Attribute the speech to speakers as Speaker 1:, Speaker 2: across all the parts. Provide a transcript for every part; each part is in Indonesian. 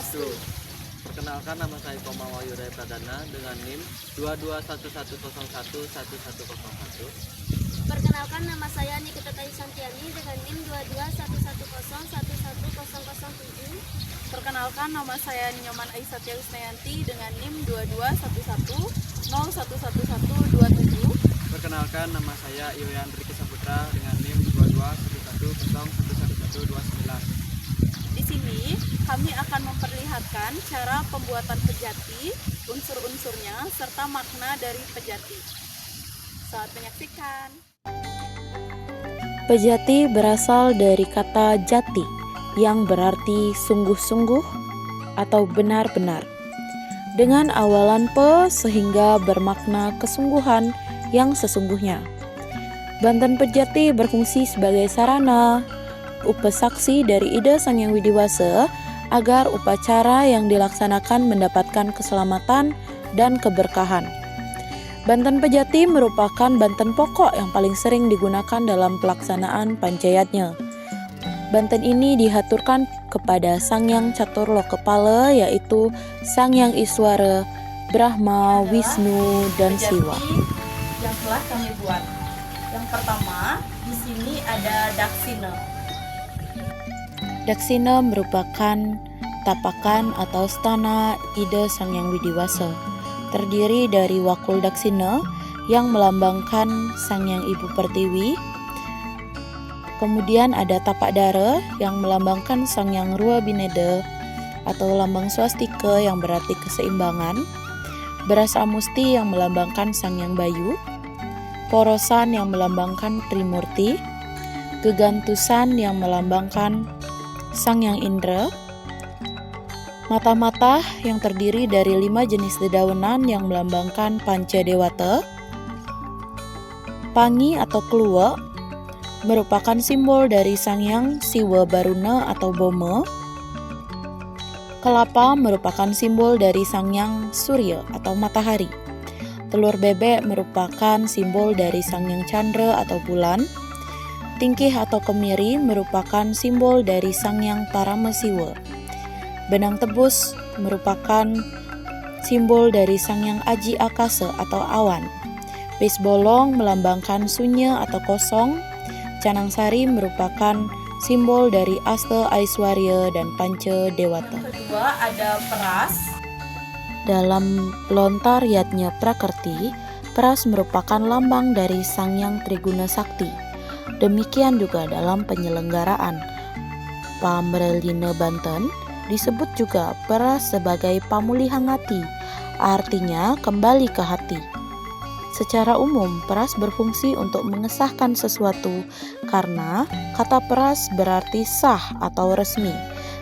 Speaker 1: Swastiastu. Perkenalkan, nama saya Koma Wahyudaya Pradana dengan NIM 2211011101.
Speaker 2: Perkenalkan, nama saya Nikita Tayu Santiani dengan NIM 221101110007.
Speaker 3: Perkenalkan, nama saya Nyoman Aisyah Wisnayanti dengan NIM 2211011127.
Speaker 1: Perkenalkan, nama saya Yoyan Riki Saputra dengan NIM 2211011129.
Speaker 3: Di sini kami akan memperlihatkan cara pembuatan pejati, unsur-unsurnya, serta makna dari pejati. Selamat menyaksikan.
Speaker 4: Pejati berasal dari kata jati yang berarti sungguh-sungguh atau benar-benar. Dengan awalan pe sehingga bermakna kesungguhan yang sesungguhnya. Banten Pejati berfungsi sebagai sarana upasaksi dari ide Sang Hyang Widiwasa agar upacara yang dilaksanakan mendapatkan keselamatan dan keberkahan. Banten Pejati merupakan banten pokok yang paling sering digunakan dalam pelaksanaan pancayatnya. Banten ini dihaturkan kepada Sang Hyang Caturlokepala, yaitu Sang Hyang Iswara, Brahma, Wisnu, dan Siwa.
Speaker 3: Yang telah kami buat. Yang pertama, di sini ada daksina.
Speaker 4: Daksina merupakan tapakan atau stana ide Sang Hyang Widiwasa. Terdiri dari wakul daksina yang melambangkan Sang Hyang Ibu Pertiwi. Kemudian ada tapak dara yang melambangkan Sang Hyang Rua Bineda atau lambang swastika yang berarti keseimbangan. Beras amusti yang melambangkan Sang Hyang Bayu. Porosan yang melambangkan Trimurti. Gegantusan yang melambangkan Sang Hyang Indra. Mata-mata yang terdiri dari 5 jenis dedaunan yang melambangkan Panca Dewata. Pangi atau Kluwa merupakan simbol dari Sang Hyang Siwa Baruna atau Boma. Kelapa merupakan simbol dari Sang Hyang Surya atau matahari. Telur bebek merupakan simbol dari Sang Hyang Chandra atau bulan. Tingkih atau kemiri merupakan simbol dari Sang Hyang Paramasiwa. Benang tebus merupakan simbol dari Sang Hyang Aji Akasa atau awan. Pis bolong melambangkan sunya atau kosong. Canang sari merupakan simbol dari Asta Aiswarya dan Panca Dewata.
Speaker 3: Kedua ada peras.
Speaker 4: Dalam lontar yatnya Prakerti, peras merupakan lambang dari Sang Hyang Triguna Sakti. Demikian juga dalam penyelenggaraan Pamrelina Banten, disebut juga peras sebagai pamulihan hati, artinya kembali ke hati. Secara umum, peras berfungsi untuk mengesahkan sesuatu karena kata peras berarti sah atau resmi.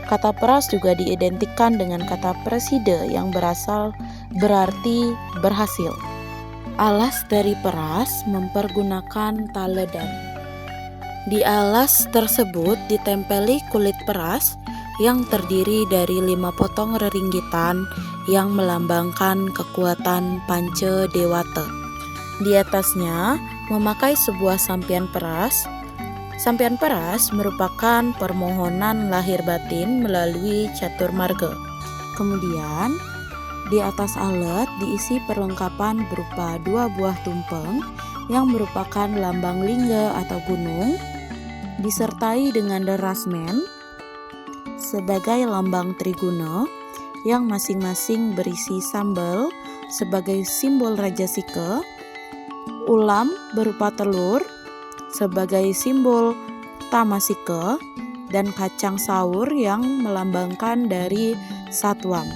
Speaker 4: Kata peras juga diidentikan dengan kata presida yang berarti berhasil. Alas dari peras mempergunakan taledan. Di alas tersebut ditempeli kulit peras yang terdiri dari 5 potong reringgitan yang melambangkan kekuatan Panca Dewata. Di atasnya memakai sebuah sampian peras. Sampian peras merupakan permohonan lahir batin melalui caturmarga. Kemudian, di atas alat diisi perlengkapan berupa 2 buah tumpeng yang merupakan lambang lingga atau gunung, disertai dengan derasmen sebagai lambang triguna yang masing-masing berisi sambal sebagai simbol rajasika, ulam berupa telur sebagai simbol tamasika, dan kacang saur yang melambangkan dari satwam.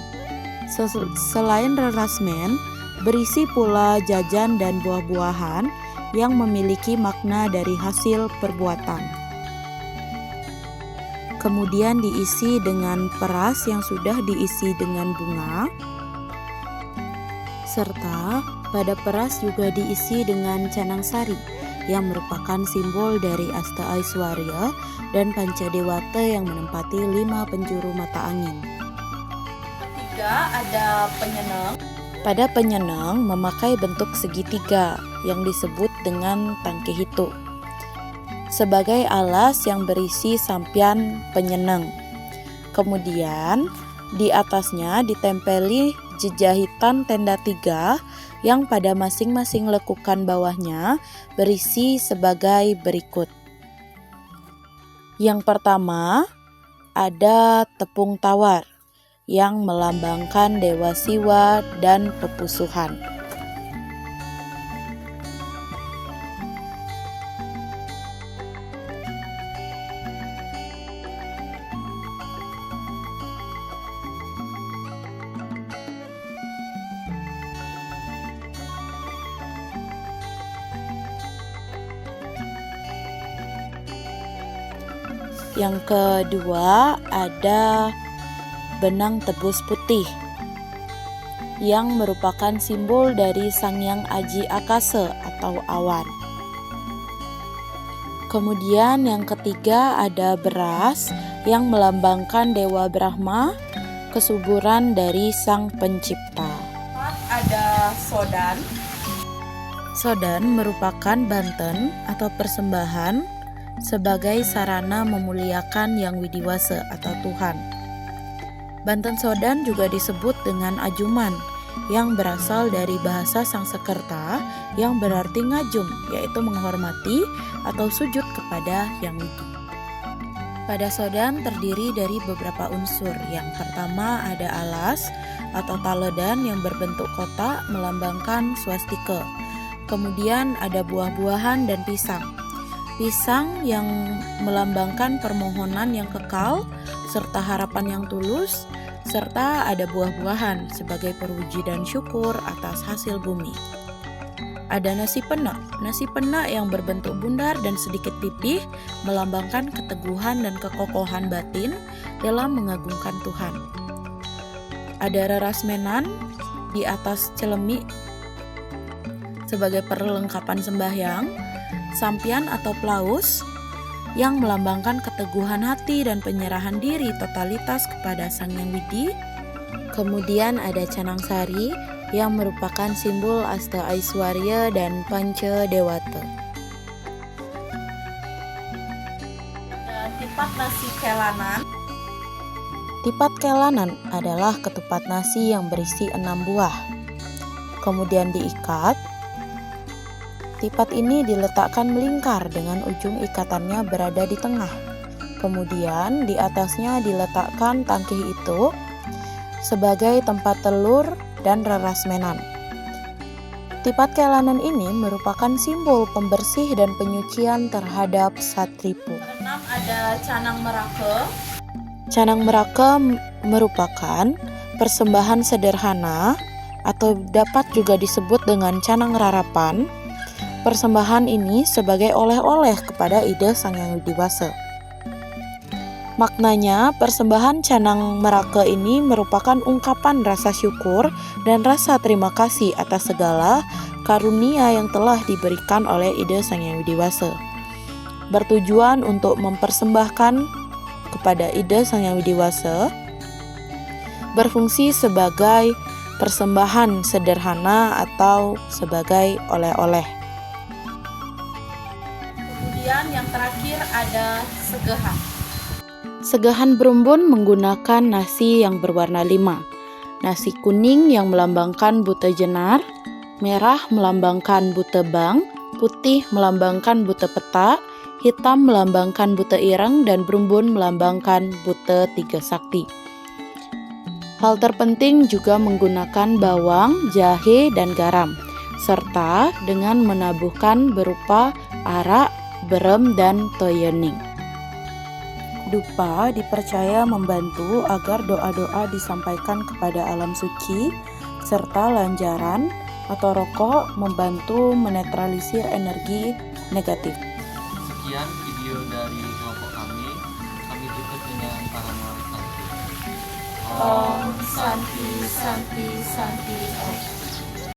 Speaker 4: Selain rerasmen, berisi pula jajan dan buah-buahan yang memiliki makna dari hasil perbuatan. Kemudian diisi dengan peras yang sudah diisi dengan bunga, serta pada peras juga diisi dengan canang sari yang merupakan simbol dari Asta Aiswarya dan Panca Dewata yang menempati 5 penjuru mata angin.
Speaker 3: Ketiga ada penyenang.
Speaker 4: Pada penyenang memakai bentuk segitiga yang disebut dengan tangke hitu sebagai alas yang berisi sampian penyenang. Kemudian Di atasnya ditempeli jejahitan tenda 3 yang pada masing-masing lekukan bawahnya berisi sebagai berikut. Yang pertama, ada tepung tawar yang melambangkan Dewa Siwa dan pepusuhan. Yang kedua ada benang tebus putih yang merupakan simbol dari Sangyang Aji Akase atau awan. Kemudian yang ketiga ada beras yang melambangkan Dewa Brahma, kesuburan dari Sang Pencipta.
Speaker 3: Ada sodan.
Speaker 4: Sodan merupakan banten atau persembahan sebagai sarana memuliakan Yang Widiwasa atau Tuhan. Banten sodan juga disebut dengan ajuman yang berasal dari bahasa Sangsekerta yang berarti ngajum, yaitu menghormati atau sujud kepada Yang Widi. Pada sodan terdiri dari beberapa unsur. Yang pertama ada alas atau taledan yang berbentuk kotak melambangkan swastika. Kemudian ada buah-buahan dan pisang. Pisang yang melambangkan permohonan yang kekal serta harapan yang tulus, serta ada buah-buahan sebagai perwujudan syukur atas hasil bumi. Ada nasi penak. Nasi penak yang berbentuk bundar dan sedikit pipih melambangkan keteguhan dan kekokohan batin dalam mengagungkan Tuhan. Ada rerasmenan di atas celemik sebagai perlengkapan sembahyang. Sampian atau plaus yang melambangkan keteguhan hati dan penyerahan diri totalitas kepada Sang Yang Widi. Kemudian ada canang sari yang merupakan simbol Asta Aiswarya dan Panca Dewata.
Speaker 3: Tipat nasi kelanan.
Speaker 4: Tipat kelanan adalah ketupat nasi yang berisi 6 buah. Kemudian diikat. Tipat ini diletakkan melingkar dengan ujung ikatannya berada di tengah. Kemudian di atasnya diletakkan tangkih itu sebagai tempat telur dan rerasmenan. Tipat kelanan ini merupakan simbol pembersih dan penyucian terhadap satripu.
Speaker 3: Keenam ada canang meraka.
Speaker 4: Canang meraka merupakan persembahan sederhana atau dapat juga disebut dengan canang rarapan. Persembahan ini sebagai oleh-oleh kepada ide Sang Yang Widiwasa. Maknanya, persembahan canang meraka ini merupakan ungkapan rasa syukur dan rasa terima kasih atas segala karunia yang telah diberikan oleh ide Sang Yang Widiwasa. Bertujuan untuk mempersembahkan kepada ide Sang Yang Widiwasa, berfungsi sebagai persembahan sederhana atau sebagai oleh-oleh.
Speaker 3: Kemudian yang terakhir ada segehan.
Speaker 4: Segehan Berumbun menggunakan nasi yang berwarna 5. Nasi kuning yang melambangkan buta jenar, merah melambangkan buta bang, putih melambangkan buta petak, hitam melambangkan buta ireng, dan berumbun melambangkan buta 3 sakti. Hal terpenting juga menggunakan bawang, jahe, dan garam, serta dengan menabuhkan berupa arak, berem, dan toyening. Dupa dipercaya membantu agar doa-doa disampaikan kepada alam suci, serta lanjaran atau rokok membantu menetralisir energi negatif.
Speaker 1: Sekian video dari kelompok kami. Kami tutup dengan paramawar santi.
Speaker 3: Om Santi Santi Santi Om.